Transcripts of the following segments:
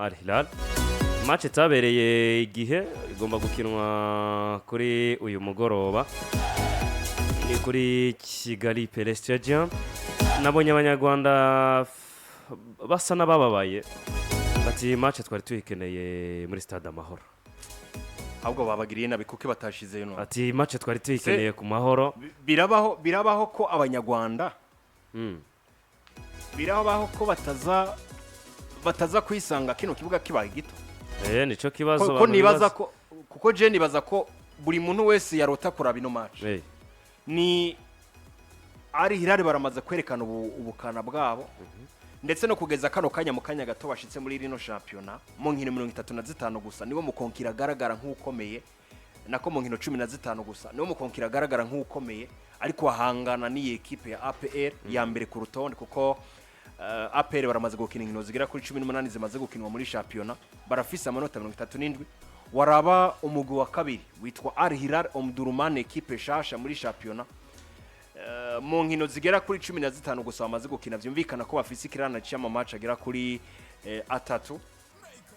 Al Hilal. Match itabereye igihe igomba gukinwa kuri uyu mugoroba ni kuri Kigali Pele Stadium. Nabonye abanyarwanda basa nabababaye bati match twari tuyikeneye muri stade Amahoro. Ahubwo babagiriye nabi kuko batashizeyo no. Ati match twari tuyikeneye ku Mahoro. Birabaho ko abanyarwanda birabaho ko bataza kwisanga kino kibuga kibaye gito. Nico kibazo ko nibaza ko kuko je nibaza ko buri muntu wese yarota kuraba ino match. Ni ari Hilal baramaze kwerekana ubukana bwabo. Ndetse no kugeza kano kanya mu kanya gato bashitse muri rino championnat mu nkino 35 gusa nibo mukonkira garagara nk'ukomeye nako mu nkino 15 gusa nibo mukonkira garagara nk'ukomeye ariko ahangana ni equipe ya APR ya mbere ku rutonde kuko APR baramaze gukina inkino zigera kuri 18 zimaze gukinwa muri championnat barafise amanota 37 waraba umugwi wa kabiri witwa Al Hilal Omdurman equipe shasha muri championnat mu nkino zigera kuri 15 gusa bamaze gukina vyumvikana ko bafise ikirana cy'ama match agera kuri atatu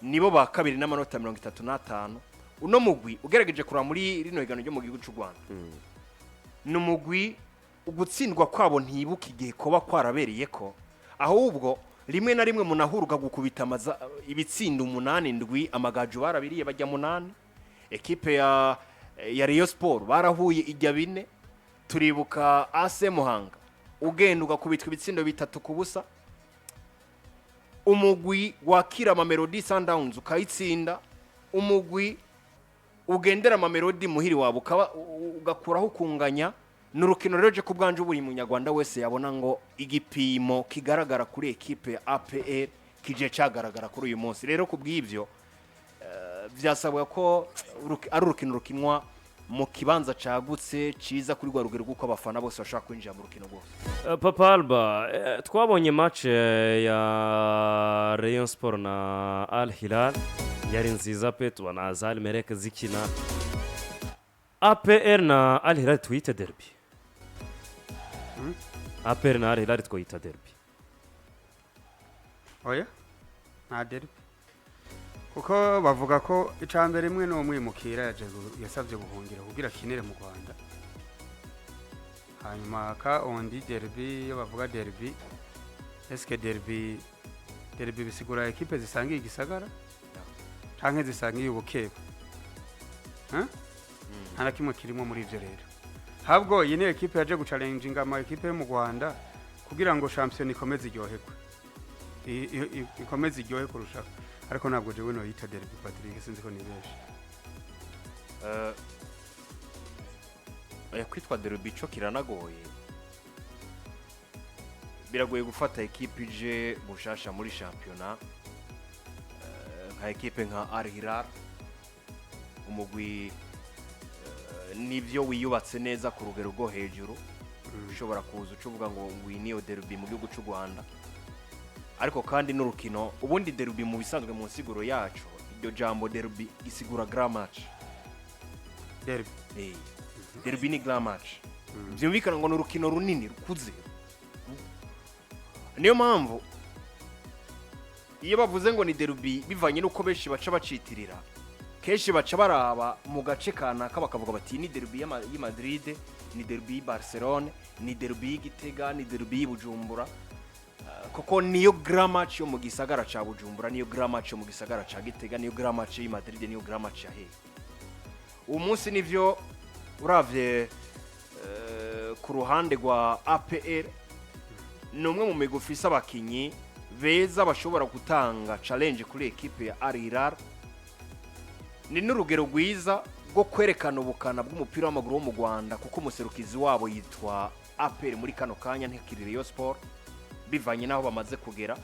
nibo ba kabiri n'amanota 35 uno mugwi ugerageje kura muri rino higano ryo mu gihugu cy'u Rwanda numugwi ugutsindwa kwabo ntibuka igihe koba kwarabereye ko ahubwo rimwe na rimwe munahuruka gukubita ibitsindo 8-7 amagaju barabiriye bajya 8 equipe ya Rayon Sport barahuye ijya 4 turibuka AC Muhanga ugenda ugakubitwa ibitsindo 3-0 umugwi wakira Mamelodi Sundowns ukayitsinda umugwi ugendera Mamelodi muhiri wabo ugakuraho kunganya n'urukino reje ku bwanje buri munyarwanda wese yabona ngo igipimo kigaragara kuri equipe ya APR kije cagaragara kuri uyu munsi rero kubw'ivyo byasabwa ko ari urukino rukinwa mu kibanza cagutse ciza kuri rwa rugero guko abafana bose bashaka kwinjira mu rukino rwose. Papa Alba twabonye match ya Rayon Sport na Al Hilal yari nziza pe tubona Azal Mereke zikina APR na Al Hilal twite derby. APR na Al Hilal twita derby. Oya na derby kuko bavuga ko icambere imwe no mwimukira yasavye guhungira kugira kinere mu Rwanda hanyuma ka ondi derby yo bavuga derby eske derby bisigura equipe zisangiye igisagara canke zisangiye ubukeba nta kimwe kirimo muri ivyo rero habwo iyi ni equipe yaje guchallenginga ama equipe yo mu Rwanda kugira ngo champion ikomeze iryoherwe ikomeze iryohe kurusha ariko ntabwo jewe no yita derby Patrick sinzi ko nibeshe kwitwa derby cyo kiranagoye biragoye gufata equipe je bushasha muri championnat nka equipe nka Al Hilal umugwi nivyo wiyubatse neza ku rugero rwo hejuru ushobora kuza ucuvuga ngo ngwiniyo derby mu gihugu cy'u Rwanda ariko kandi n'urukino ubundi derby mu bisanzwe mu nsiguro yacu iryo jambo derby isigura grand match derby ni grand match byumvikana ngo n'urukino runini rukuze niyo mpamvu iyo bavuze ngo ni derby bivanye nuko benshi baca bacitirira keshi baca baraba mu gace kanaka bakavuga bati ni derby ya Madrid ni derby Barcelona ni derby Gitega ni derby Bujumbura koko niyo grand match yo mu gisagara ca Bujumbura niyo grand match yo mu gisagara ca Gitega niyo grand match ya Madrid niyo grand match ya umunsi nivyo uravye ku ruhande rwa APR numwe mu migufisa abakinyi beza bashobora gutanga challenge kuri equipe ya Al Hilal ni n'urugero rwiza rwo kwerekana ubukana bw'umupira w'amaguru wo mu Rwanda kuko umuserukizi wabo yitwa APR muri kano kanya ntikirire yo sport bivanye naho bamaze kugera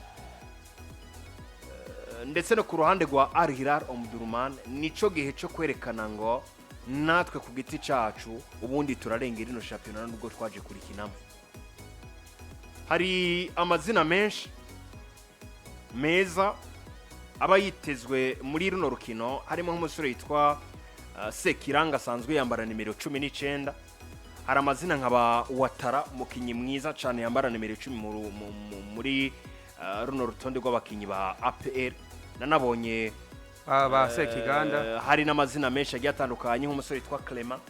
ndetse no ku ruhande rwa Al Hilal Omdurman nico gihe cyo kwerekana ngo natwe ku giti cacu ubundi turarengera ino championnat nubwo twaje kurikinamo hari amazina menshi meza aba yitezwe muri runo rukino harimo nk'umusore yitwa Sekiranga asanzwe yambara nimero 19 hari amazina nk'aba Watara umukinyi mwiza cyane yambara nimero 10 muri runo rutonde rw'abakinyi ba APR nanabonye ba Sekiganda hari n'amazina menshi agiye atandukanye nk'umusore witwa Clement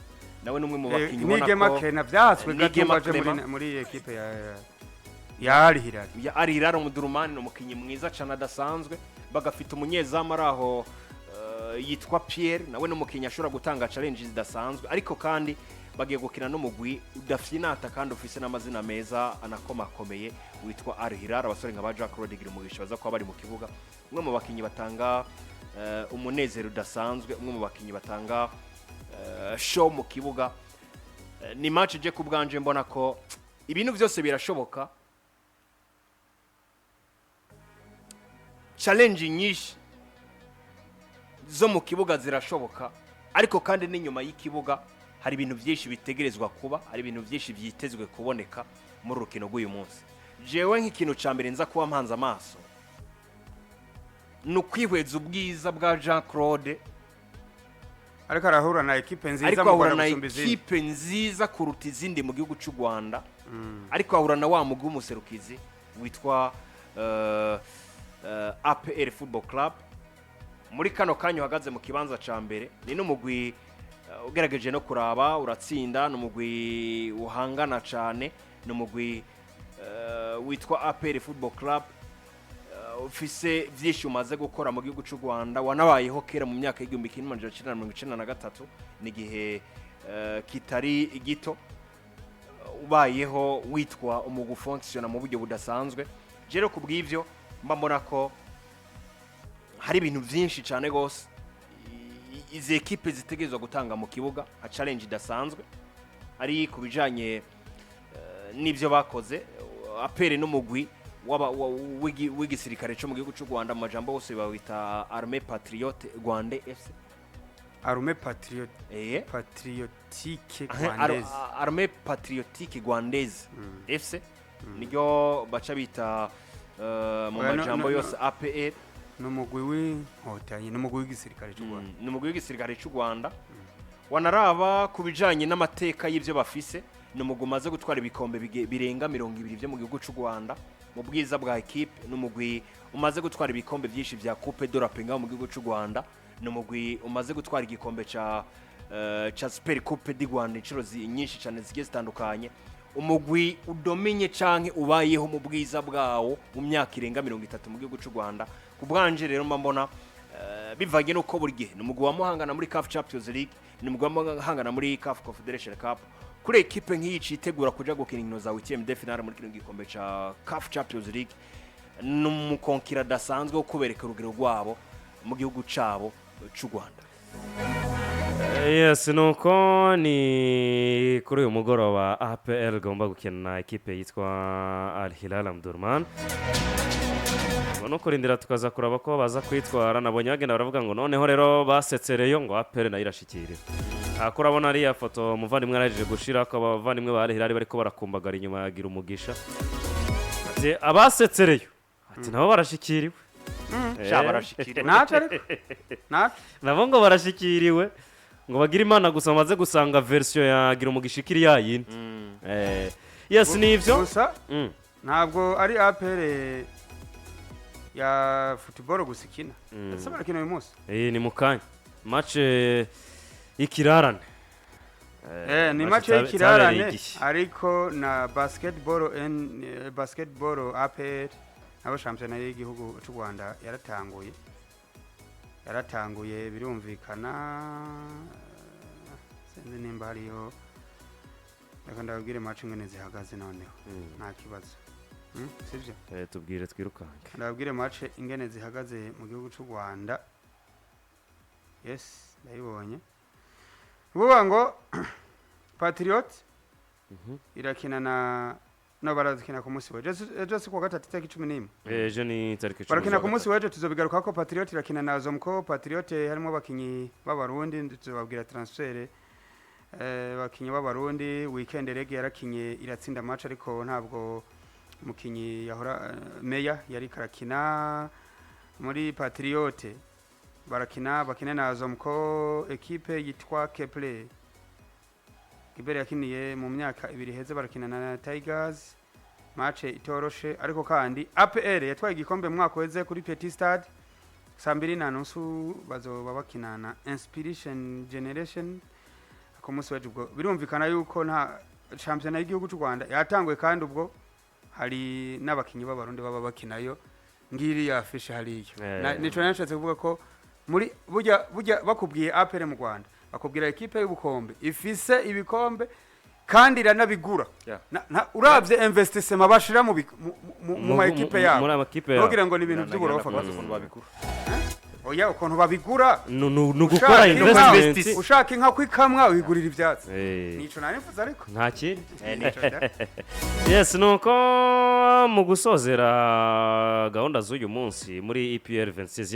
nawe numwe mu bakinyi ubona ko Nigema Kena byatswe gatumaje muri equipe ya Hilal ya Hilal umudurumani no mukinyi mwiza cyane adasanzwe bagafite umunyezamu araho yitwa Pierre nawe n'umukinyi ashobora gutanga challenge zidasanzwe ariko kandi bagiye gukina n'umugwi udafinata kandi ufise n'amazina meza anakomakomeye witwa Hilal abasore nka ba Claude Girumugisha baza kuba bari mu kibuga umwe mu bakinyi batanga umunezero udasanzwe umwe mu bakinyi batanga show mu kibuga ni match je kubganje mbona ko ibintu byose birashoboka challenge nyinshi zo mu kibuga zirashoboka ariko kandi n'inyuma y'ikibuga hari ibintu byinshi bitegerezwa kuba hari ibintu byinshi byitezwe kuboneka muri rukino rw'uyu munsi jewe nk'ikintu ca mbere nza kuba mpanze amaso no kwihweza ubwiza bwa Jean Claude ariko arahura na equipe nziza ariko ahura na equipe nziza kuruta izindi mu gihugu cy'u Rwanda ariko ahura na wa mugwi umuserukizi witwa APR Football Club muri kano kanyo hagaze mu kibanza ca mbere ni n'umugwi ugerageje no kuraba uratsinda n'umugwi uhangana cyane n'umugwi witwa APR Football Club ufise vyinshi umaze gukora mu gihugu cy'u Rwanda wanabayeho kera mu myaka y'igihumbi kimwe amajana 1993 n'igihe kitari gito ubayeho witwa umugu functiona mu buryo budasanzwe jero kubw'ivyo mbona ko hari ibintu byinshi cyane gose izi equipe zitegerezwa gutanga mu kibuga a challenge idasanzwe ari kubijanye n'ivyo bakoze apere n'umugwi w'igisirikare cyo mu gihugu cy'u Rwanda mu majambo bose bawita Armée Patriote Rwandais FC Armée Patriotique Rwandaise Armée Patriotique Rwandaise FC niryo baca bita mu majambo yose APR n'umugwi w'inkotanyi n'umugwi w'igisirikare cy'u Rwanda n'umugwi w'igisirikare cy'u Rwanda wanaraba kubijanye n'amateka y'ivyo bafise n'umugwi umaze gutwara ibikombe birenga 200 byo mu gihugu cy'u Rwanda mu bwiza bwa equipe n'umugwi umaze gutwara ibikombe byinshi vya Coupe de la Penga mu gihugu cy'u Rwanda n'umugwi umaze gutwara igikombe ca Super Coupe du Rwanda inshuro nyinshi cyane zigiye zitandukanye umugwi udominye canke ubayeho mu bwiza bwawo mu myaka irenga 30 mu gihugu cy'u Rwanda kubwanje rero mbona bivanye nuko buri gihe n'umugwi wa muhangana muri CAF Champions League n'umugwi wa muhangana muri CAF Confederation Cup kuri equipe nk'iyi citegura kuja gukina inkino za 8e de finale muri kino gikombe ca CAF Champions League n'umukonkira dasanzwe wo kubereka urugero rwabo mu gihugu cabo cy'u Rwanda. Yes, nuko ni kuri uyu mugoroba APR gomba gukina na equipe yitwa Hilal Omdurman. No kurindira tukaza kuraba ko baza kwitwara nabonye bagenda baravuga ngo noneho rero basetsereyo ngo APR nayo irashikire. Akurabona ari ya foto muvandimwe araje gushira ko abavandimwe ba Hilal bariko barakumbagara inyuma ya Girumugisha. Ati abasetsereyo. Ati nabo barashikiriwe. Barashikiriwe. Nabo ngo barashikiriwe. Ngo bagira imana gusa bamaze gusanga version ya Girumugisha ikiri yayindi. Yes nivyo. Gusa ntabwo ari APR ya football gusikina. Ese barakina uyu munsi? Ni mukanya. Match ikirarane. Ni match y'ikirarane ariko na basketball APR abo championnat y'igihugu cy'u Rwanda yaratanguye birumvikana sende nimba hariyo reka ndabwire match ngene zihagaze noneho nta kibazo sivyo tubwire twirukanke ndabwire match ingene zihagaze mu gihugu cy'u Rwanda yes ndayibonye vuga ngo Patriot irakina no barazikina ku munsi weje ejo ku gatatu tariki 11 ejo ni tariki 10 barakina ku munsi weje tuzobigaruka ko Patriot irakina na Zomko Patriot harimo bakinyi b'abarundi tuzobabwira transfer bakinyi b'abarundi weekend rege yarakinye iratsinda match ariko ntabwo mukinyi yahora Meya yari karakina muri Patriot bakina na Zomko equipe yitwa Keple Kibere yakiniye mu myaka 2 heze barakina na Tigers match itoroshe ariko kandi APR yatwaye igikombe mwaka weze kuri Petit Stade saa 2:30 bazoba bakina na Inspiration Generation ku munsi w'ejo. Ubwo birumvikana yuko nta championnat y'igihugu cy'u Rwanda yatanguye, kandi ubwo hari n'abakinyi b'abarundi baba bakinayo ngiri ya fish hariyo. Nico nashatse kuvuga ko muri burya bakubwiye APR mu Rwanda bakubwira equipe y'ubukombe ifise ibikombe kandi iranabigura. Uravye investissement bashira mu ma equipe yabo kugira ngo ni ibintu by'uburofa babigura. Oya ukuntu babigura nugukora investment. Ushaka inka kwikamwa uyigurira ivyatsi. Nico nanifuza ariko nta kindi. Nico da. Yes, nuko mu gusozera gahunda z'uyu munsi muri EPR 26